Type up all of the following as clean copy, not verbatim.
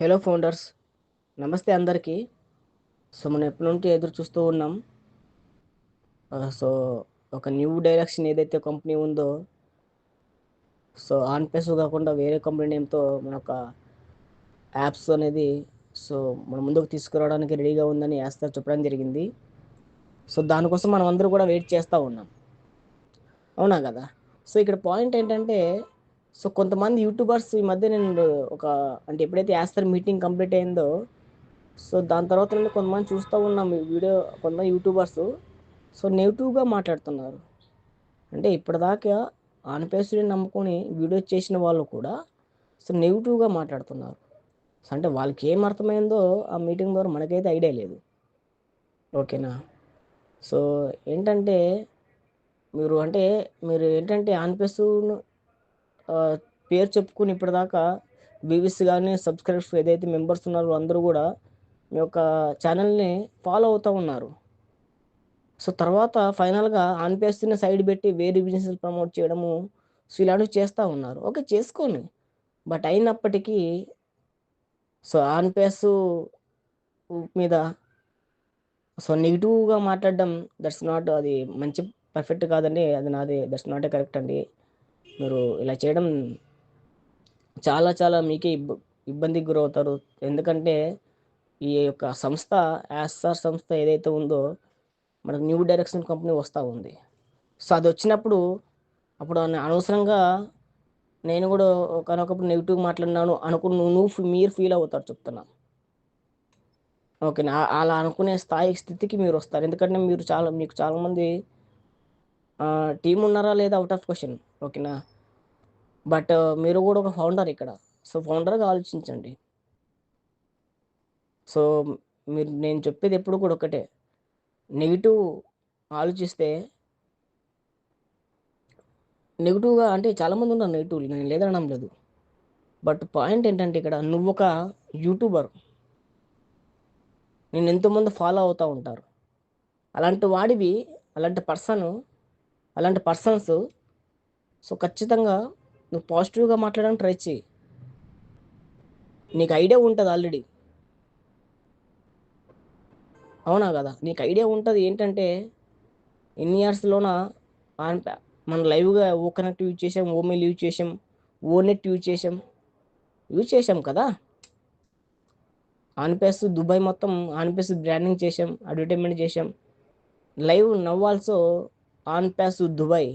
Hello founders, నమస్తే అందరికీ. మనం ఎప్పటి నుండి ఎదురు చూస్తూ ఉన్నాం. సో ఒక న్యూ డైరెక్షన్ ఏదైతే కంపెనీ ఉందో, ఆన్పేస్ కాకుండా వేరే కంపెనీ నేమ్తో మన ఒక యాప్స్ అనేది మన ముందుకు తీసుకురావడానికి రెడీగా ఉందని యాస్టర్ చెప్పడం జరిగింది. దానికోసం మనం అందరూ కూడా వెయిట్ చేస్తూ ఉన్నాం, అవునా కదా? ఇక్కడ పాయింట్ ఏంటంటే, కొంతమంది యూట్యూబర్స్ ఈ మధ్య నేను అంటే ఎప్పుడైతే యాస్టర్ మీటింగ్ కంప్లీట్ అయిందో, దాని తర్వాత నుండి కొంతమంది చూస్తూ ఉన్నాం ఈ వీడియో. కొంతమంది యూట్యూబర్స్ నెగిటివ్గా మాట్లాడుతున్నారు. అంటే ఇప్పటిదాకా ఆన్పేస్ని నమ్ముకొని వీడియో చేసిన వాళ్ళు కూడా నెగిటివ్గా మాట్లాడుతున్నారు. అంటే వాళ్ళకి ఏం అర్థమైందో ఆ మీటింగ్ ద్వారా మనకైతే ఐడియా లేదు, ఓకేనా? ఏంటంటే మీరు ఏంటంటే ఆన్పేస్ పేరు చెప్పుకుని ఇప్పటిదాకా వ్యూస్ కానీ సబ్స్క్రైబర్స్ ఏదైతే మెంబర్స్ ఉన్నారో అందరూ కూడా మీ యొక్క ఛానల్ని ఫాలో అవుతూ ఉన్నారు. తర్వాత ఫైనల్గా ఆన్పేస్ని సైడ్ పెట్టి వేరే బిజినెస్ ప్రమోట్ చేయడము ఇలాంటివి చేస్తూ ఉన్నారు. ఓకే, చేసుకోండి. బట్ అయినప్పటికీ ఆన్పేస్ మీద నెగిటివ్గా మాట్లాడడం, దట్స్ నాట్, అది మంచి పర్ఫెక్ట్ కాదండి. అది దట్స్ నాట్ ఏ కరెక్ట్ అండి. మీరు ఇలా చేయడం చాలా చాలా మీకే ఇబ్బందికి గురవుతారు. ఎందుకంటే ఈ యొక్క సంస్థ, యాస్సార్ సంస్థ ఏదైతే ఉందో, మనకు న్యూ డైరెక్షన్ కంపెనీ వస్తూ ఉంది. అది వచ్చినప్పుడు అనవసరంగా నేను కూడా ఒకనొకప్పుడు నెగిటివ్ మాట్లాడినాను అనుకుని మీరు ఫీల్ అవుతారు, చెప్తున్నా. ఓకేనా? అలా అనుకునే స్థితికి మీరు వస్తారు. ఎందుకంటే మీకు చాలామంది టీం ఉన్నారా లేదా అవుట్ ఆఫ్ క్వశ్చన్, ఓకేనా? బట్ మీరు కూడా ఒక ఫౌండర్ ఇక్కడ. ఫౌండర్గా ఆలోచించండి. నేను చెప్పేది ఎప్పుడు కూడా ఒకటే, నెగిటివ్ ఆలోచిస్తే నెగిటివ్గా అంటే చాలామంది ఉన్నారు నెగిటివ్, నేను లేదనడం లేదు. బట్ పాయింట్ ఏంటంటే ఇక్కడ నువ్వు ఒక యూట్యూబర్, నేను ఎంతోమంది ఫాలో అవుతూ ఉంటారు. అలాంటి వాడివి, అలాంటి పర్సన్స్ ఖచ్చితంగా నువ్వు పాజిటివ్గా మాట్లాడడానికి ట్రై చేయి. నీకు ఐడియా ఉంటుంది ఆల్రెడీ, అవునా కదా? నీకు ఐడియా ఉంటుంది ఏంటంటే ఎన్ని ఇయర్స్లోన మనం లైవ్గా ఓ కనెక్ట్ యూజ్ చేసాం, ఓమెయిల్ యూజ్ చేసాం, ఓనెట్ యూజ్ చేసాం కదా. ఆన్పేస్ దుబాయ్ మొత్తం ఆన్పేస్ బ్రాండింగ్ చేసాం, అడ్వర్టైజ్మెంట్ చేసాం. లైవ్ నవ్ ఆల్సో ఆన్పేస్ దుబాయ్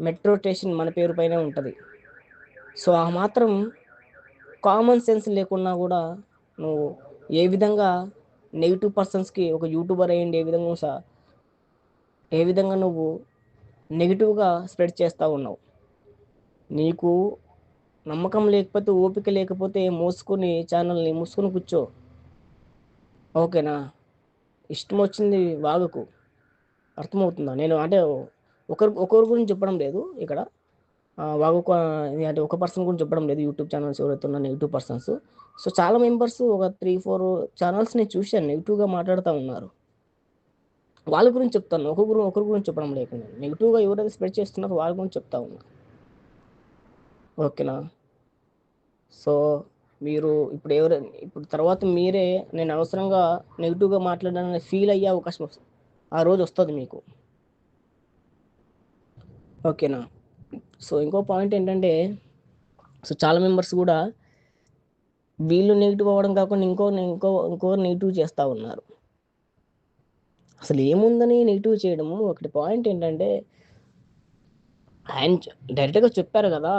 మెట్రో స్టేషన్ మన పేరు పైనే ఉంటుంది. ఆ మాత్రం కామన్ సెన్స్ లేకున్నా కూడా నువ్వు ఏ విధంగా నెగిటివ్ పర్సన్స్కి ఒక యూట్యూబర్ అయ్యండి ఏ విధంగా నువ్వు నెగిటివ్గా స్ప్రెడ్ చేస్తూ ఉన్నావు. నీకు నమ్మకం లేకపోతే, ఓపిక లేకపోతే ఛానల్ని మూసుకొని కూర్చో, ఓకేనా? ఇష్టం వచ్చింది వాగకు, అర్థమవుతుందా? నేను అంటే ఒకరి గురించి చెప్పడం లేదు ఇక్కడ, వాగుకో అంటే ఒక పర్సన్ గురించి చెప్పడం లేదు. యూట్యూబ్ ఛానల్స్ ఎవరైతే ఉన్న నెగిటివ్ పర్సన్స్, చాలా మెంబర్స్ ఒక 3-4 ఛానల్స్ని చూశాను నెగిటివ్గా మాట్లాడుతూ ఉన్నారు. వాళ్ళ గురించి చెప్తాను, ఒకరి గురించి చెప్పడం లేకుండా నెగిటివ్గా ఎవరైతే స్ప్రెడ్ చేస్తున్నారో వాళ్ళ గురించి చెప్తా ఉన్నా, ఓకేనా? మీరు ఇప్పుడు తర్వాత మీరే నేను అనవసరంగా నెగిటివ్గా మాట్లాడాలని ఫీల్ అయ్యే అవకాశం వస్తుంది, ఆ రోజు వస్తుంది మీకు, ఓకేనా? ఇంకో పాయింట్ ఏంటంటే, చాలా మెంబర్స్ కూడా వీళ్ళు నెగిటివ్ అవ్వడం కాకుండా ఇంకో నెగిటివ్ చేస్తూ ఉన్నారు. అసలు ఏముందని నెగిటివ్ చేయడము? ఒకటి పాయింట్ ఏంటంటే, ఆయన డైరెక్ట్గా చెప్పారు కదా,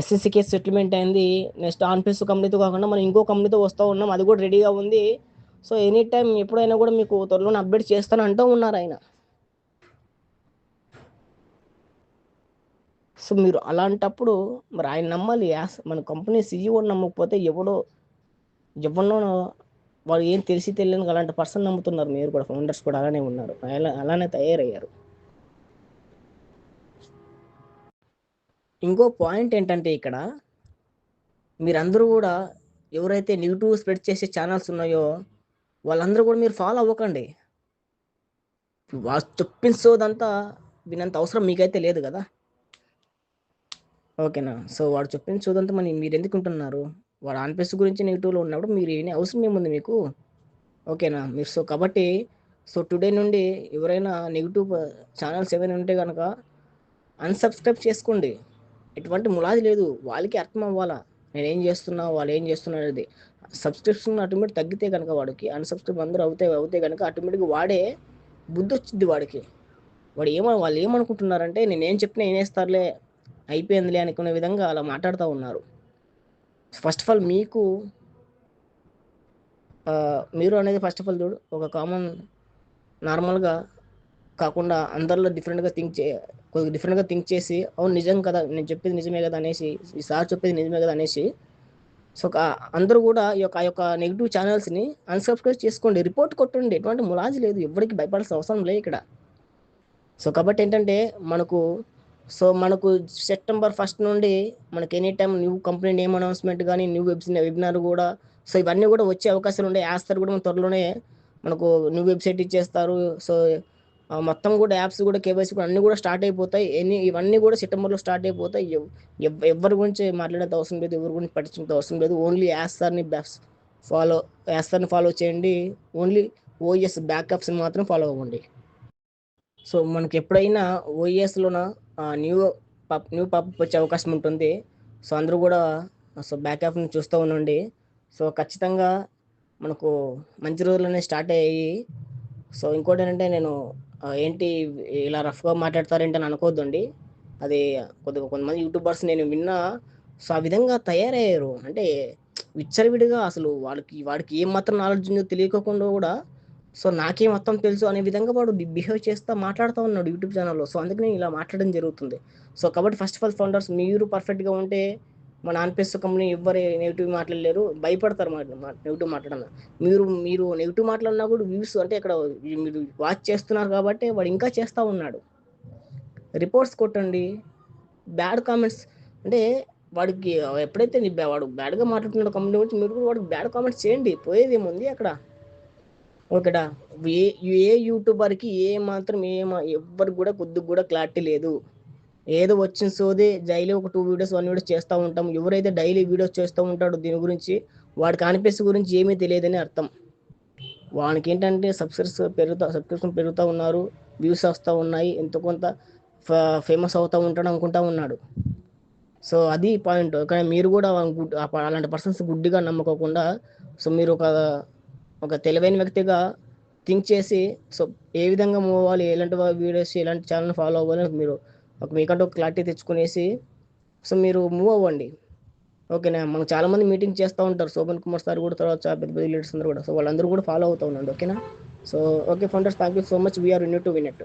ఎస్ఎస్సి కేసు సెటిల్మెంట్ అయింది, నెక్స్ట్ ఆన్పేస్ కంపెనీతో కాకుండా మనం ఇంకో కంపెనీతో వస్తూ ఉన్నాం, అది కూడా రెడీగా ఉంది. ఎనీ టైం ఎప్పుడైనా కూడా మీకు త్వరలోనే అప్డేట్ చేస్తాను అంటూ ఉన్నారు ఆయన. మీరు అలాంటప్పుడు మరి ఆయన నమ్మాలి. మన కంపెనీ సీఈఓని నమ్మకపోతే ఎవరినో వాళ్ళు ఏం తెలియని అలాంటి పర్సన్ నమ్ముతున్నారు. మీరు కూడా ఫౌండర్స్ కూడా అలానే ఉన్నారు, అలానే తయారయ్యారు. ఇంకో పాయింట్ ఏంటంటే ఇక్కడ మీరందరూ కూడా ఎవరైతే నెగిటివ్ స్ప్రెడ్ చేసే ఛానల్స్ ఉన్నాయో వాళ్ళందరూ కూడా మీరు ఫాలో అవ్వకండి. వాళ్ళు చెప్పించోదంతా వినంత అవసరం మీకైతే లేదు కదా, ఓకేనా? వాడు చెప్పించోదంతా మీరు ఎందుకు ఉంటున్నారు? వాడు ఆన్పేస్ గురించి నెగిటివ్లో ఉన్నప్పుడు మీరు వినే అవసరం ఏముంది మీకు? ఓకేనా? మీరు సో కాబట్టి సో టుడే నుండి ఎవరైనా నెగిటివ్ ఛానల్స్ ఏవైనా ఉంటే కనుక అన్సబ్స్క్రైబ్ చేసుకోండి. ఎటువంటి ములాది లేదు. వాళ్ళకి అర్థం అవ్వాలా నేనేం చేస్తున్నా, వాళ్ళు ఏం చేస్తున్నారు అనేది. సబ్స్క్రిప్షన్ ఆటోమేటిక్ తగ్గితే కనుక వాడికి అన్సబ్స్క్రైబ్ అందరూ అవుతే కనుక ఆటోమేటిక్గా వాడే బుద్ధి వచ్చింది వాడికి. వాళ్ళు ఏమనుకుంటున్నారంటే నేనేం చెప్పినా వినేస్తారులే, అయిపోయిందిలే అనుకునే విధంగా అలా మాట్లాడుతూ ఉన్నారు. ఫస్ట్ ఆఫ్ ఆల్ మీరు అనేది ఫస్ట్ ఆఫ్ ఆల్ చూడు, ఒక కామన్ నార్మల్గా కాకుండా అందరిలో కొద్దిగా డిఫరెంట్గా థింక్ చేసి అవును నిజం కదా, నేను చెప్పేది నిజమే కదా అనేసి, ఈ సార్ చెప్పేది నిజమే కదా అనేసి సో అందరూ కూడా ఆ యొక్క నెగిటివ్ ఛానల్స్ని అన్సబ్స్క్రైబ్ చేసుకోండి, రిపోర్ట్ కొట్టండి. ఎటువంటి ములాజీ లేదు, ఎవరికి భయపడాల్సిన అవసరం లేదు ఇక్కడ. సో కాబట్టి ఏంటంటే మనకు సెప్టెంబర్ 1 నుండి మనకి any time new company name announcement కానీ న్యూ వెబినార్ కూడా సో ఇవన్నీ కూడా వచ్చే అవకాశాలు ఉండే వేస్తారు కూడా. మన త్వరలోనే మనకు న్యూ వెబ్సైట్ ఇచ్చేస్తారు. సో మొత్తం కూడా యాప్స్ కూడా కేవైసీ కూడా అన్నీ కూడా స్టార్ట్ అయిపోతాయి. ఇవన్నీ కూడా సెప్టెంబర్లో స్టార్ట్ అయిపోతాయి. ఎవరి గురించి మాట్లాడేది అవసరం లేదు, ఎవరి గురించి పట్టించుకునే అవసరం లేదు. ఓన్లీ యాస్తార్ని ఫాలో చేయండి. ఓన్లీ ఓఎస్ బ్యాకప్స్ని మాత్రం ఫాలో అవ్వండి. సో మనకి ఎప్పుడైనా ఓఈఎస్లోన న్యూ పాపప్ వచ్చే అవకాశం ఉంటుంది. సో అందరూ కూడా సో బ్యాకప్ని చూస్తూ ఉండండి. సో ఖచ్చితంగా మనకు మంచి రోజులనే స్టార్ట్ అయ్యాయి. సో ఇంకోటి ఏంటంటే నేను ఏంటి ఇలా రఫ్గా మాట్లాడతారేంటి అని అనుకోవద్దండి. అది కొంతమంది యూట్యూబర్స్ నేను విన్నా. సో ఆ విధంగా తయారయ్యారు అంటే విచ్చలవిడిగా అసలు వాడికి ఏం మాత్రం నాలెడ్జ్ ఉందో తెలియకోకుండా కూడా సో నాకే మొత్తం తెలుసు అనే విధంగా వాడు బిహేవ్ చేస్తా మాట్లాడుతూ ఉన్నాడు యూట్యూబ్ ఛానల్లో. సో అందుకని ఇలా మాట్లాడడం జరుగుతుంది. సో కాబట్టి ఫస్ట్ ఆఫ్ ఆల్ ఫౌండర్స్ మీరు పర్ఫెక్ట్గా ఉంటే మన ఆన్పేస్ కంపెనీ ఎవ్వరు నెగిటివ్ మాట్లాడలేరు, భయపడతారు నెగిటివ్ మాట్లాడన్నా. మీరు నెగిటివ్ మాట్లాడినా కూడా వ్యూస్ అంటే ఇక్కడ మీరు వాచ్ చేస్తున్నారు కాబట్టి వాడు ఇంకా చేస్తూ ఉన్నాడు. రిపోర్ట్స్ కొట్టండి, బ్యాడ్ కామెంట్స్ అంటే వాడికి ఎప్పుడైతే వాడు బ్యాడ్గా మాట్లాడుతున్నాడు కంపెనీ గురించి, మీరు కూడా వాడికి బ్యాడ్ కామెంట్స్ చేయండి, పోయేది ఏముంది అక్కడ. ఓకేడా? ఏ యూట్యూబర్కి ఎవ్వరికి కూడా కొద్దిగా కూడా క్లారిటీ లేదు. ఏదో వచ్చిన సోది డైలీ ఒక 2 వీడియోస్ 1 వీడియోస్ చేస్తూ ఉంటాం. ఎవరైతే డైలీ వీడియోస్ చేస్తూ ఉంటాడో దీని గురించి వాడికి ఆన్పేస్ గురించి ఏమీ తెలియదని అర్థం. వానికి ఏంటంటే సబ్స్క్రిప్షన్ పెరుగుతూ ఉన్నారు, వ్యూస్ వస్తూ ఉన్నాయి, ఎంతో కొంత ఫేమస్ అవుతూ ఉంటాడు అనుకుంటా ఉన్నాడు. సో అది పాయింట్. కానీ మీరు కూడా అలాంటి పర్సన్స్ గుడ్డిగా నమ్మకోకుండా సో మీరు ఒక తెలివైన వ్యక్తిగా థింక్ చేసి సో ఏ విధంగా మూవ్ అవ్వాలి, ఎలాంటి వీడియోస్ ఎలాంటి ఛానల్ ఫాలో అవ్వాలి మీరు మీకంటూ ఒక క్లారిటీ తెచ్చుకునేసి సో మీరు మూవ్ అవ్వండి. ఓకేనా? మనకు చాలామంది మీటింగ్ చేస్తూ ఉంటారు. శోభన్ కుమార్ సార్ కూడా, తర్వాత పెద్ద పెద్ద లీడర్స్ అందరూ కూడా. సో వాళ్ళందరూ కూడా ఫాలో అవుతూ ఉండండి. ఓకేనా? So okay founders, thank you so much. We are united to win it.